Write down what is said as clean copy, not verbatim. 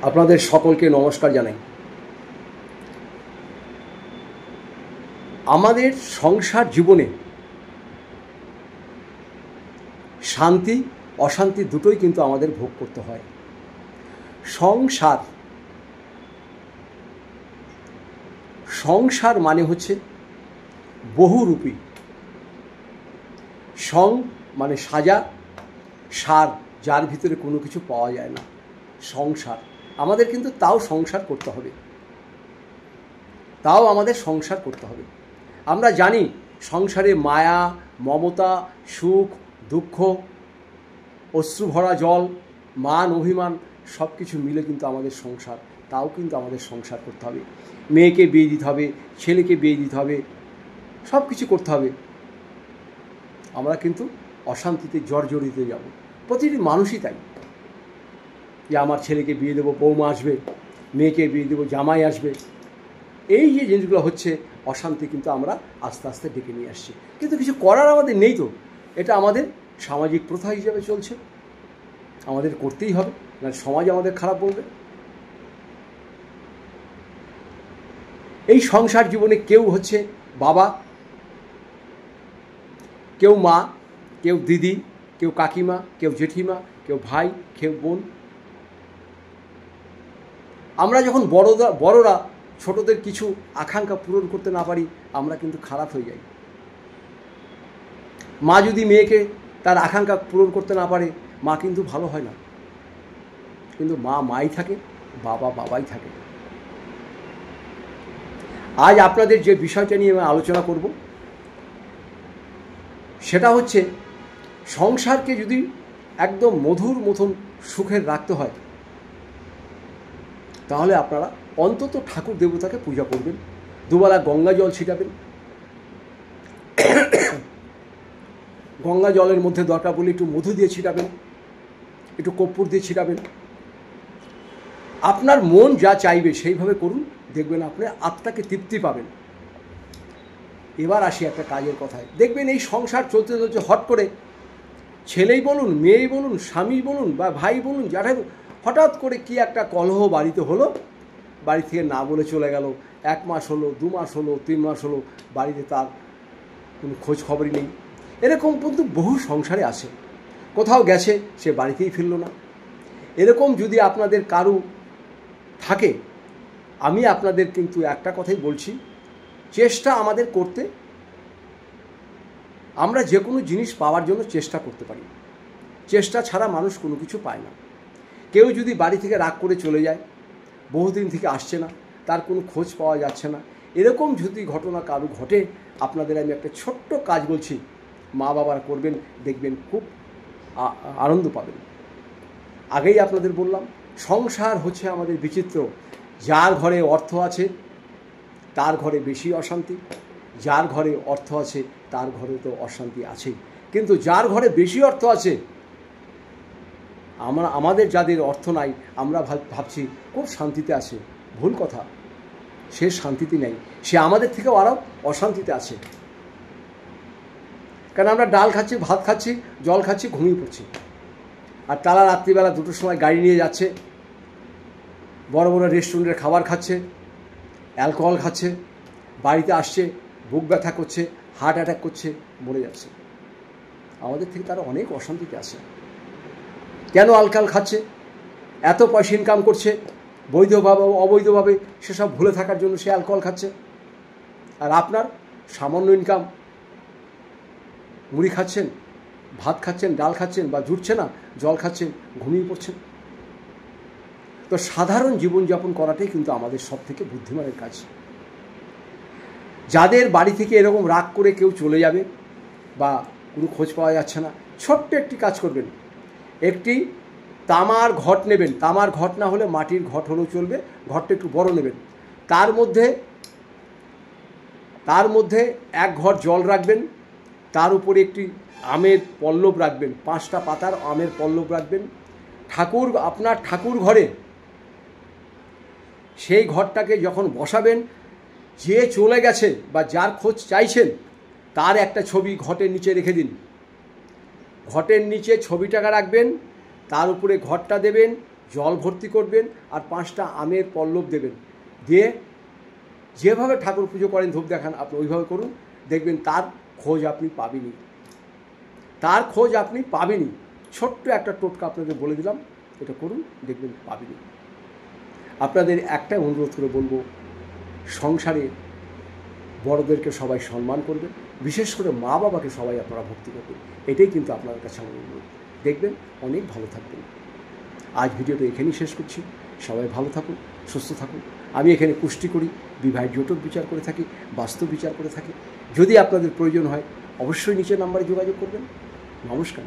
আপনাদের সকলকে নমস্কার জানাই। আমাদের সংসার জীবনে শান্তি অশান্তি দুটোই কিন্তু আমাদের ভোগ করতে হয়। সংসার মানে হচ্ছে বহুরূপী। সং মানে সাজা, সার যার ভিতরে কোনো কিছু পাওয়া যায় না, সংসার। আমাদের কিন্তু তাও সংসার করতে হবে, আমরা জানি সংসারে মায়া, মমতা, সুখ, দুঃখ, অশ্রুভরা জল, মান, অভিমান সব কিছু মিলে কিন্তু আমাদের সংসার। তাও কিন্তু আমাদের সংসার করতে হবে। মেয়েকে বিয়ে দিতে হবে, ছেলেকে বিয়ে দিতে হবে, সব কিছু করতে হবে। আমরা কিন্তু অশান্তিতে জর্জরিত যাব। প্রতিটি মানুষই তাই, যে আমার ছেলেকে বিয়ে দেবো, বৌমা আসবে, মেয়েকে বিয়ে দেবো, জামাই আসবে। এই যে জিনিসগুলো হচ্ছে অশান্তি, কিন্তু আমরা আস্তে আস্তে ডেকে নিয়ে আসছি। কিন্তু কিছু করার আমাদের নেই তো। এটা আমাদের সামাজিক প্রথা হিসেবে চলছে, আমাদের করতেই হবে, না সমাজ আমাদের খারাপ বলবে। এই সংসার জীবনে কেউ হচ্ছে বাবা, কেউ মা, কেউ দিদি, কেউ কাকিমা, কেউ জেঠিমা, কেউ ভাই, কেউ বোন। আমরা যখন বড়রা ছোটদের কিছু আকাঙ্ক্ষা পূরণ করতে না পারি, আমরা কিন্তু খারাপ হয়ে যাই। মা যদি মেয়েকে তার আকাঙ্ক্ষা পূরণ করতে না পারে, মা কিন্তু ভালো হয় না। কিন্তু মা মাই থাকে, বাবা বাবাই থাকে। আজ আপনাদের যে বিষয়টা নিয়ে আমি আলোচনা করব, সেটা হচ্ছে সংসারকে যদি একদম মধুর মতন সুখের রাখতে হয়, তাহলে আপনারা অন্তত ঠাকুর দেবতাকে পূজা করবেন, দুবেলা গঙ্গা জল ছিটাবেন। গঙ্গা জলের মধ্যে দরকার পড়লে একটু মধু দিয়ে ছিটাবেন, একটু কর্পূর দিয়ে ছিটাবেন। আপনার মন যা চাইবে সেইভাবে করুন, দেখবেন আপনি আত্মাকে তৃপ্তি পাবেন। এবার আসি একটা কাজের কথায়। দেখবেন এই সংসার চলতে চলতে হট করে ছেলেই বলুন, মেয়েই বলুন, স্বামী বলুন বা ভাই বলুন, যারা হঠাৎ করে কি একটা কলহ বাড়িতে হলো, বাড়ি থেকে না বলে চলে গেল। 1 মাস হলো, 2 মাস হলো, 3 মাস হলো, বাড়িতে তার কোনো খোঁজ খবরই নেই। এরকম কিন্তু বহু সংসারে আসে। কোথাও গেছে, সে বাড়িতেই ফিরল না। এরকম যদি আপনাদের কারু থাকে, আমি আপনাদের কিন্তু একটা কথাই বলছি, চেষ্টা আমাদের করতে। আমরা যে কোনো জিনিস পাওয়ার জন্য চেষ্টা করতে পারি, চেষ্টা ছাড়া মানুষ কোনো কিছু পায় না। কেউ যদি বাড়ি থেকে রাগ করে চলে যায়, বহুদিন থেকে আসছে না, তার কোনো খোঁজ পাওয়া যাচ্ছে না, এরকম যদি ঘটনা কারো ঘটে, আপনাদের আমি একটা ছোট্ট কাজ বলছি, মা বাবারা করবেন, দেখবেন খুব আনন্দ পাবেন। আগেই আপনাদের বললাম, সংসার হচ্ছে আমাদের বিচিত্র। যার ঘরে অর্থ আছে তার ঘরে বেশি অশান্তি, যার ঘরে অর্থ আছে তার ঘরে তো অশান্তি আছেই। কিন্তু যার ঘরে বেশি অর্থ আছে, আমাদের যাদের অর্থ নাই, আমরা ভাবছি খুব শান্তিতে আছে। ভুল কথা, সে শান্তিতে নেই, সে আমাদের থেকেও আরও অশান্তিতে আছে। কারণ আমরা ডাল খাচ্ছি, ভাত খাচ্ছি, জল খাচ্ছি, ঘুমিয়ে পড়ছি। আর তারা রাত্রিবেলা 2টোর সময় গাড়ি নিয়ে যাচ্ছে, বড় বড় রেস্টুরেন্টের খাবার খাচ্ছে, অ্যালকোহল খাচ্ছে, বাড়িতে আসছে, বুক ব্যথা করছে, হার্ট অ্যাটাক করছে, মরে যাচ্ছে। আমাদের থেকে তারা অনেক অশান্তিতে আছে। কেন অ্যালকোহল খাচ্ছে? এত পয়সা ইনকাম করছে বৈধভাবে অবৈধভাবে, সেসব ভুলে থাকার জন্য সে অ্যালকোহল খাচ্ছে। আর আপনার সামান্য ইনকাম, মুড়ি খাচ্ছেন, ভাত খাচ্ছেন, ডাল খাচ্ছেন, বা জুটছে না, জল খাচ্ছেন, ঘুমিয়ে পড়ছেন। তো সাধারণ জীবনযাপন করাটাই কিন্তু আমাদের সব থেকে বুদ্ধিমানের কাজ। যাদের বাড়ি থেকে এরকম রাগ করে কেউ চলে যাবে বা কোনো খোঁজ পাওয়া যাচ্ছে না, ছোট্ট একটি কাজ করবেন। একটি তামার ঘট নেবেন, তামার ঘট না হলে মাটির ঘট হলেও চলবে, ঘরটা একটু বড় নেবেন। তার মধ্যে 1 ঘট জল রাখবেন, তার উপরে একটি আমের পল্লব রাখবেন, 5টা পাতার আমের পল্লব রাখবেন। আপনার ঠাকুর ঘরে সেই ঘরটাকে যখন বসাবেন, যে চলে গেছে বা যার খোঁজ চাইছেন, তার একটা ছবি ঘটের নিচে রেখে দিন। ঘটের নিচে ছবিটাকে রাখবেন, তার উপরে ঘরটা দেবেন, জল ভর্তি করবেন আর 5টা আমের পল্লব দেবেন, দিয়ে যেভাবে ঠাকুর পুজো করেন ধূপ দেখান আপনি ওইভাবে করুন, দেখবেন তার খোঁজ আপনি পাবেনই, তার খোঁজ আপনি পাবেনই। ছোট্ট একটা টোটকা আপনাদের বলে দিলাম, এটা করুন, দেখবেন পাবেনই। আপনাদের একটাই অনুরোধ করে বলবো, সংসারে বড়দেরকে সবাই সম্মান করবেন, বিশেষ করে মা বাবাকে সবাই আপনারা ভক্তি করবেন, এটাই কিন্তু আপনাদের কাছে আমার অনুরোধ। দেখবেন অনেক ভালো থাকবেন। আজ ভিডিওটা এখানেই শেষ করছি। সবাই ভালো থাকুন, সুস্থ থাকুন। আমি এখানে কুষ্টি করি, বিবাহের জটিল বিচার করে থাকি, বাস্তব বিচার করে থাকি। যদি আপনাদের প্রয়োজন হয় অবশ্যই নিচের নাম্বারে যোগাযোগ করবেন। নমস্কার।